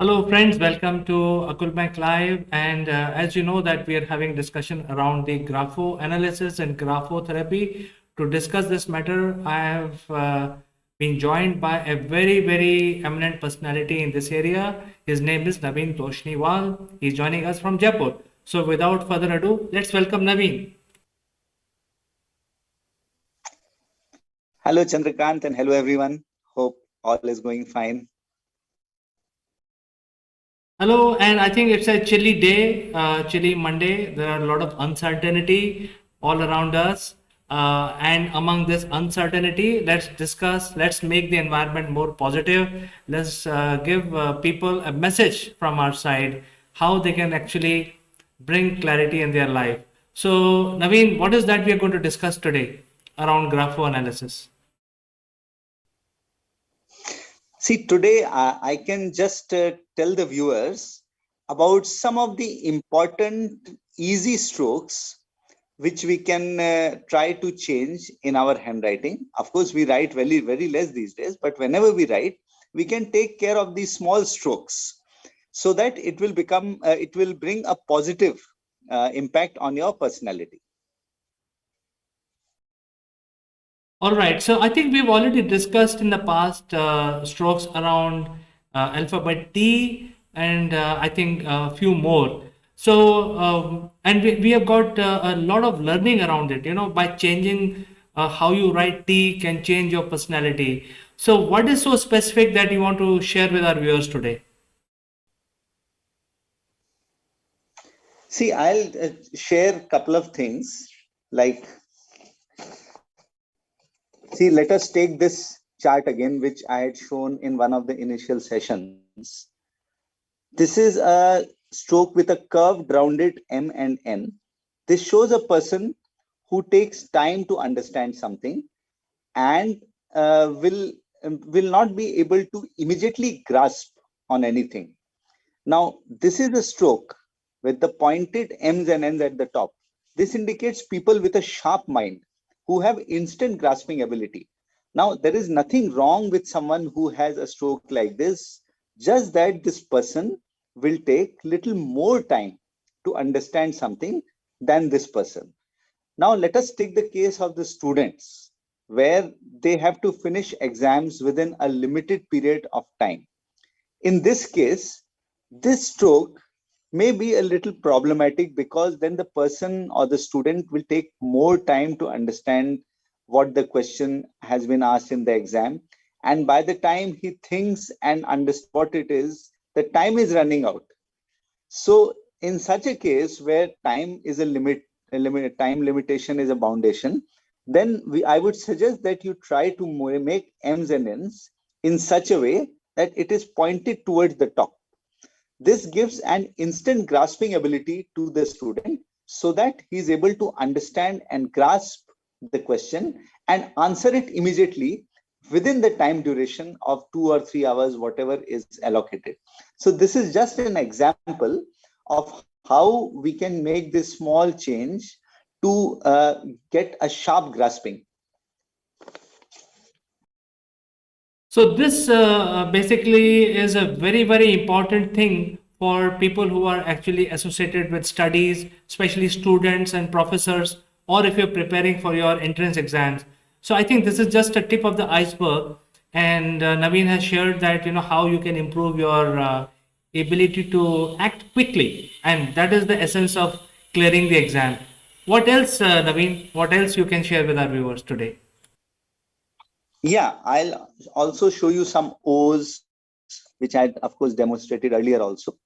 Hello friends, welcome to Akul Bank Live. And as you know that we are having discussion around the grapho analysis and graphotherapy. To discuss this matter, I have been joined by a very eminent personality in this area. His name is Naveen Toshniwal. He's joining us from Jaipur. So without further ado, let's welcome Naveen. Hello, Chandrakant, and hello, everyone. Hope all is going fine. Hello, and I think it's a chilly day, chilly Monday. There are a lot of uncertainty all around us. And among this uncertainty, let's make the environment more positive. Let's give people a message from our side how they can actually bring clarity in their life. So, Naveen, what is that we are going to discuss today around grapho analysis? See, today I can just tell the viewers about some of the important easy strokes which we can try to change in our handwriting. Of course, we write very less these days, but whenever we write, we can take care of these small strokes so that it will bring a positive impact on your personality. All right. So I think we've already discussed in the past strokes around alphabet T and I think a few more. So, and we have got a lot of learning around it, by changing how you write T can change your personality. So, what is so specific that you want to share with our viewers today? See, I'll share a couple of things like, see, let us take this chart again, which I had shown in one of the initial sessions. This is a stroke with a curved rounded M and N. This shows a person who takes time to understand something and will not be able to immediately grasp on anything. Now, this is a stroke with the pointed M's and N's at the top. This indicates people with a sharp mind who have instant grasping ability. Now, there is nothing wrong with someone who has a stroke like this, just that this person will take little more time to understand something than this person. Now, let us take the case of the students where they have to finish exams within a limited period of time. In this case, this stroke may be a little problematic because then the person or the student will take more time to understand what the question has been asked in the exam. And by the time he thinks and understands what it is, the time is running out. So in such a case where time is time limitation is a foundation, then I would suggest that you try to make M's and N's in such a way that it is pointed towards the top. This gives an instant grasping ability to the student so that he is able to understand and grasp the question and answer it immediately within the time duration of 2 or 3 hours, whatever is allocated. So this is just an example of how we can make this small change to get a sharp grasping. So this basically is a very important thing for people who are actually associated with studies, especially students and professors, or if you're preparing for your entrance exams. So I think this is just a tip of the iceberg, and Naveen has shared that how you can improve your ability to act quickly, and that is the essence of clearing the exam. What else, Naveen? What else you can share with our viewers today? Yeah, I'll also show you some O's, which I of course demonstrated earlier also.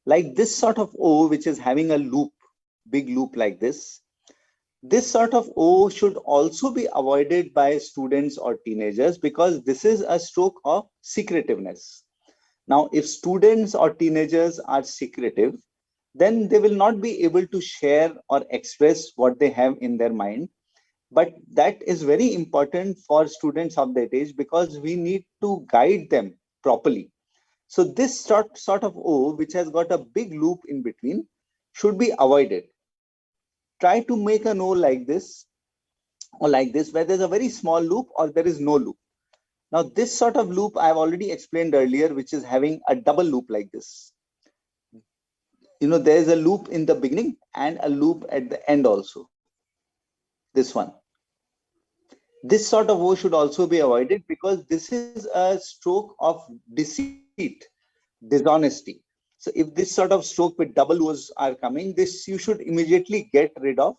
Like this sort of O, which is having a loop, big loop like this sort of O should also be avoided by students or teenagers because this is a stroke of secretiveness. Now, if students or teenagers are secretive, then they will not be able to share or express what they have in their mind. But that is very important for students of that age because we need to guide them properly. So this sort of O, which has got a big loop in between, should be avoided. Try to make an O like this or like this, where there's a very small loop or there is no loop. Now, this sort of loop I've already explained earlier, which is having a double loop like this. There's a loop in the beginning and a loop at the end also. This one. This sort of O should also be avoided because this is a stroke of deceit, dishonesty. So if this sort of stroke with double O's are coming, this you should immediately get rid of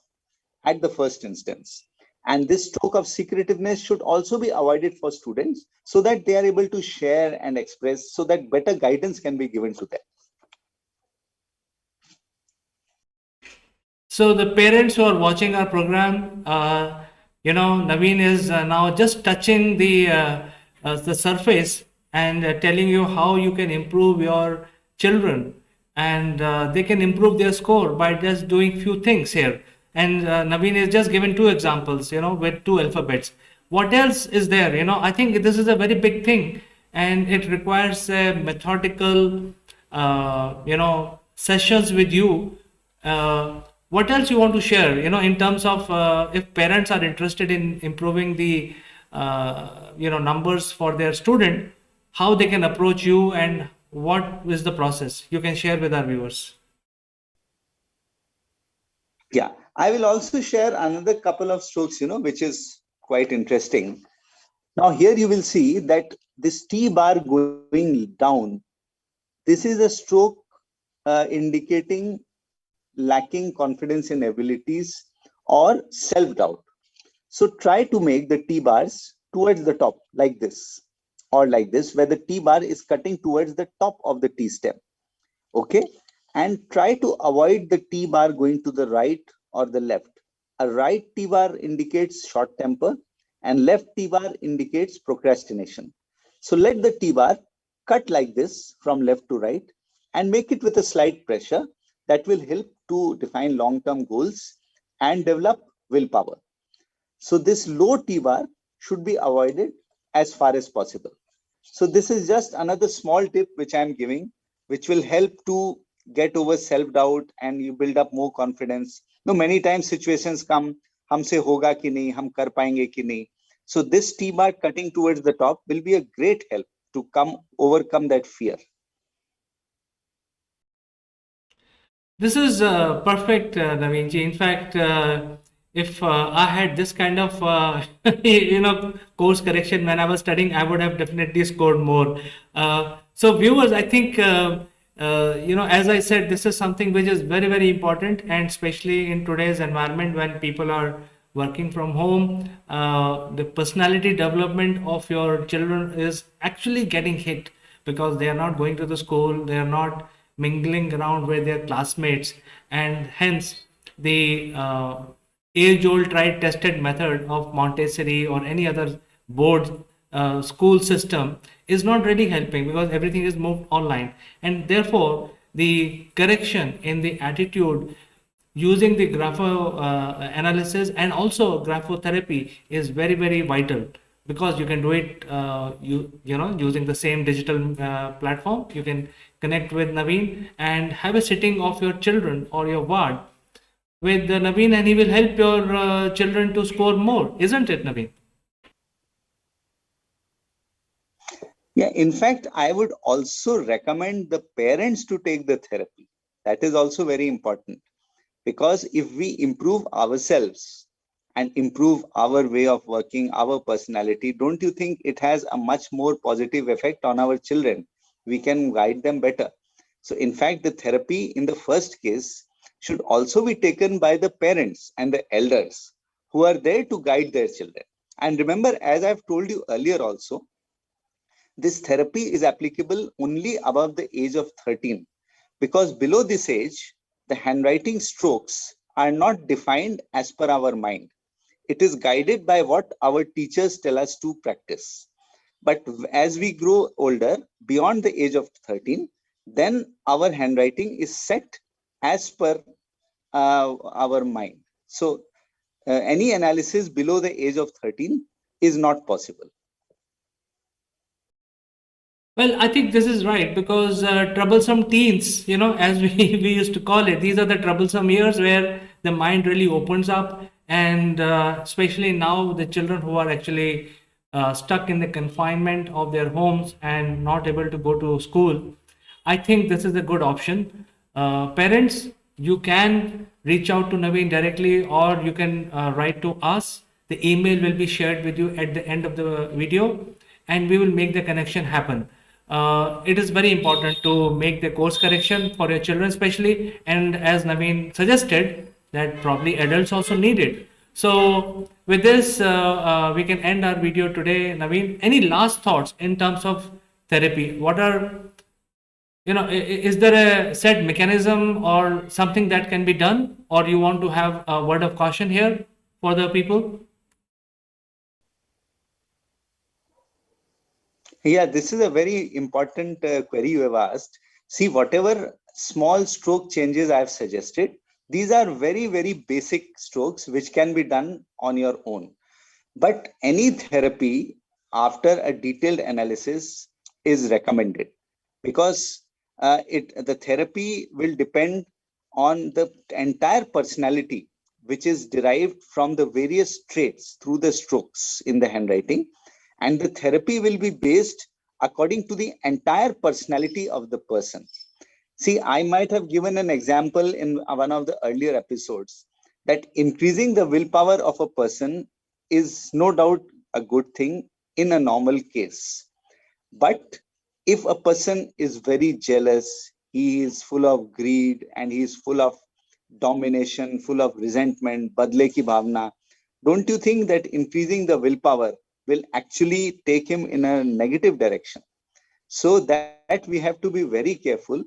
at the first instance. And this stroke of secretiveness should also be avoided for students so that they are able to share and express so that better guidance can be given to them. So the parents who are watching our program, Naveen is now just touching the surface and telling you how you can improve your children, and they can improve their score by just doing few things here. And Naveen is just given two examples, with two alphabets. What else is there? I think this is a very big thing, and it requires a methodical, sessions with you. What else you want to share, in terms of if parents are interested in improving the, numbers for their student, how they can approach you and what is the process you can share with our viewers? Yeah, I will also share another couple of strokes, which is quite interesting. Now here you will see that this T bar going down, this is a stroke indicating lacking confidence in abilities or self-doubt. So try to make the T bars towards the top like this or like this, where the T bar is cutting towards the top of the T stem. Okay. And try to avoid the T bar going to the right or the left. A right T bar indicates short temper and left T bar indicates procrastination. So let the T bar cut like this from left to right and make it with a slight pressure that will help to define long-term goals and develop willpower. So this low T bar should be avoided as far as possible. So this is just another small tip which I'm giving, which will help to get over self-doubt and you build up more confidence. Many times situations come, हमसे होगा कि नहीं, हम कर पाएंगे कि नहीं. So this T bar cutting towards the top will be a great help to overcome that fear. This is perfect, Naveen ji. In fact, if I had this kind of course correction when I was studying, I would have definitely scored more. So viewers, I think as I said, this is something which is very, very important, and especially in today's environment when people are working from home, the personality development of your children is actually getting hit because they are not going to the school, they are not mingling around with their classmates, and hence the age-old tried tested method of Montessori or any other board school system is not really helping because everything is moved online, and therefore the correction in the attitude using the grapho analysis and also graphotherapy is very, very vital, because you can do it using the same digital platform. You can connect with Naveen and have a sitting of your children or your ward with Naveen, and he will help your children to score more, isn't it, Naveen? Yeah, in fact, I would also recommend the parents to take the therapy. That is also very important, because if we improve ourselves and improve our way of working, our personality, don't you think it has a much more positive effect on our children? We can guide them better. So in fact, the therapy in the first case should also be taken by the parents and the elders who are there to guide their children. And remember, as I've told you earlier also, this therapy is applicable only above the age of 13, because below this age, the handwriting strokes are not defined as per our mind. It is guided by what our teachers tell us to practice. But as we grow older, beyond the age of 13, then our handwriting is set as per our mind. So any analysis below the age of 13 is not possible. Well, I think this is right, because troublesome teens, as we used to call it, these are the troublesome years where the mind really opens up. And especially now, the children who are actually stuck in the confinement of their homes and not able to go to school, I think this is a good option. Parents, you can reach out to Naveen directly, or you can write to us. The email will be shared with you at the end of the video, and we will make the connection happen. It is very important to make the course correction for your children, especially, and as Naveen suggested, that probably adults also need it. So, with this, we can end our video today. Naveen, any last thoughts in terms of therapy? What are, is there a set mechanism or something that can be done, or you want to have a word of caution here for the people? Yeah, this is a very important query you have asked. See, whatever small stroke changes I have suggested, these are very, very basic strokes which can be done on your own. But any therapy after a detailed analysis is recommended, because the therapy will depend on the entire personality, which is derived from the various traits through the strokes in the handwriting, and the therapy will be based according to the entire personality of the person. See, I might have given an example in one of the earlier episodes that increasing the willpower of a person is no doubt a good thing in a normal case. But if a person is very jealous, he is full of greed and he is full of domination, full of resentment, badle ki bhavna, don't you think that increasing the willpower will actually take him in a negative direction? So that we have to be very careful.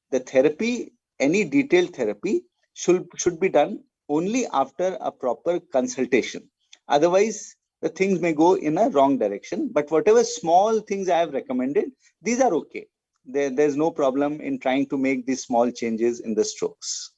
The therapy, any detailed therapy, should be done only after a proper consultation. Otherwise, the things may go in a wrong direction. But whatever small things I have recommended, these are okay. There's no problem in trying to make these small changes in the strokes.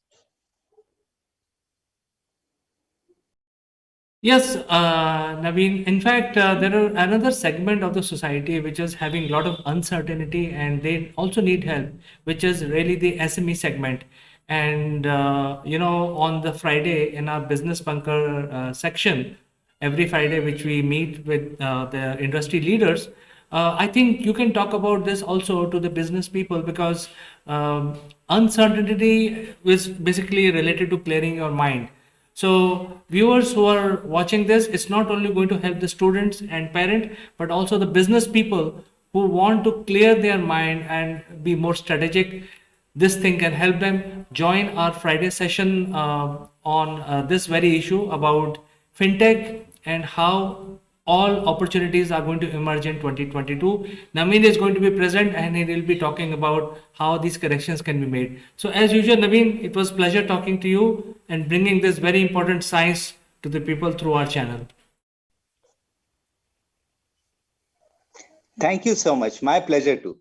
Yes, Naveen. In fact, there are another segment of the society which is having a lot of uncertainty and they also need help, which is really the SME segment. And, on the Friday in our Business Bunker section, every Friday, which we meet with the industry leaders, I think you can talk about this also to the business people, because uncertainty is basically related to clearing your mind. So viewers who are watching this, it's not only going to help the students and parent, but also the business people who want to clear their mind and be more strategic. This thing can help them. Join our Friday session on this very issue about fintech and how all opportunities are going to emerge in 2022. Naveen is going to be present and he will be talking about how these corrections can be made. So as usual, Naveen, it was pleasure talking to you and bringing this very important science to the people through our channel. Thank you so much. My pleasure too.